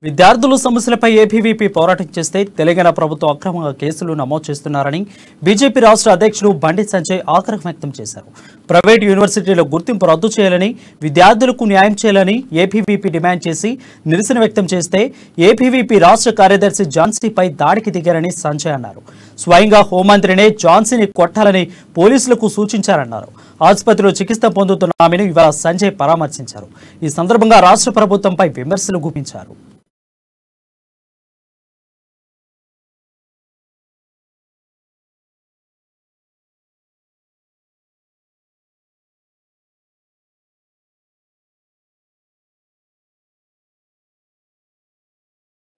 విద్యార్థుల సమస్యలపై ఏబీవీపీ పోరాటం చేస్తే తెలంగాణ ప్రభుత్వం అక్రమంగా కేసులు నమోదు చేస్తున్నారని బీజేపీ రాష్ట్ర అధ్యక్షుడు బండి సంజయ్ ఆగ్రహం వ్యక్తం చేశారు. ప్రైవేట్ యూనివర్సిటీల గుర్తింపు రద్దు చేయాలని, విద్యార్థులకు న్యాయం చేయాలని ఏబీవీపీ డిమాండ్ చేసి నిరసన వ్యక్తం చేస్తే ఏబీవీపీ రాష్ట్ర కార్యదర్శి ఝాన్సీపై దాడికి దిగారని సంజయ్ అన్నారు. స్వయంగా హోంమంత్రినే ఝాన్సీని కొట్టాలని పోలీసులకు సూచించారన్నారు. ఆసుపత్రిలో చికిత్స పొందుతున్న ఆమెను ఇవాళ సంజయ్ పరామర్శించారు. ఈ సందర్భంగా రాష్ట్ర ప్రభుత్వంపై విమర్శలు గుప్పించారు.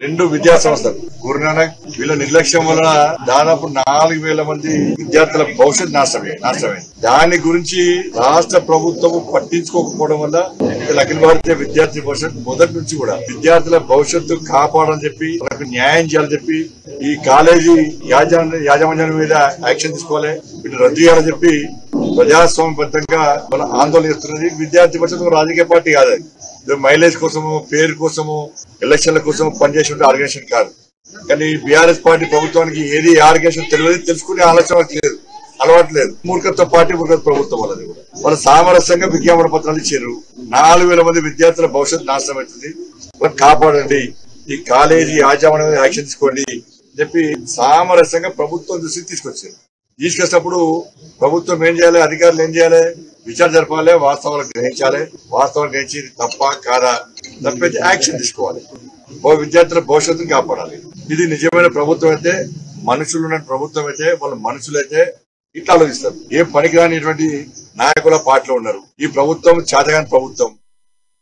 రెండు విద్యా సంస్థలు గురునానక్ వీళ్ళ నిర్లక్ష్యం వలన దాదాపు 4,000 మంది విద్యార్థుల భవిష్యత్ నాశనమే. దాని గురించి రాష్ట్ర ప్రభుత్వం పట్టించుకోకపోవడం వల్ల అఖిల భారతీయ విద్యార్థి పరిషత్ మొదటి నుంచి కూడా విద్యార్థుల భవిష్యత్తు కాపాడాలని చెప్పి వాళ్ళకు న్యాయం చేయాలని చెప్పి ఈ కాలేజీ యాజమాన్యం మీద యాక్షన్ తీసుకోవాలి, వీటిని రద్దు చేయాలని చెప్పి ప్రజాస్వామ్యబద్ధంగా మన ఆందోళన చేస్తున్నది. విద్యార్థి పరిషత్ రాజకీయ పార్టీ కాదు, మైలేజ్ కోసము, పేరు కోసము, ఎలక్షన్ల కోసం పనిచేసే ఆర్గనైజేషన్ కాదు. కానీ బీఆర్ఎస్ పార్టీ ప్రభుత్వానికి ఏది ఆర్గనైజేషన్ తెలియదు, తెలుసుకునే ఆలోచన లేదు, అలవాటు లేదు. మూర్ఖత్వ పార్టీ, మూర్ఖత్వ ప్రభుత్వం వాళ్ళది కూడా. వాళ్ళు సామరస్యంగా విజ్ఞాపన పత్రాలు ఇచ్చారు. 4,000 మంది విద్యార్థుల భవిష్యత్తు నాశనం అవుతుంది, వాళ్ళని కాపాడండి, ఈ కాలేజీ యాజమాన్యం యాక్షన్ తీసుకోండి అని చెప్పి సామరస్యంగా ప్రభుత్వం దృష్టికి తీసుకొచ్చారు. తీసుకొచ్చినప్పుడు ప్రభుత్వం ఏం చేయాలి, అధికారులు ఏం చేయాలి, విచారణ జరపాలి, వాస్తవాలు గ్రహించాలి, వాస్తవాలు గ్రహించి తప్ప కాదా తప్పైతే యాక్షన్ తీసుకోవాలి, విద్యార్థుల భవిష్యత్తును కాపాడాలి. ఇది నిజమైన ప్రభుత్వం అయితే, మనుషులు ఉన్న ప్రభుత్వం అయితే, వాళ్ళ మనుషులైతే ఇట్లా ఆలోచిస్తారు. ఏం పనికిరానిటువంటి నాయకుల పార్టీలో ఉన్నారు. ఈ ప్రభుత్వం చేతగాని ప్రభుత్వం.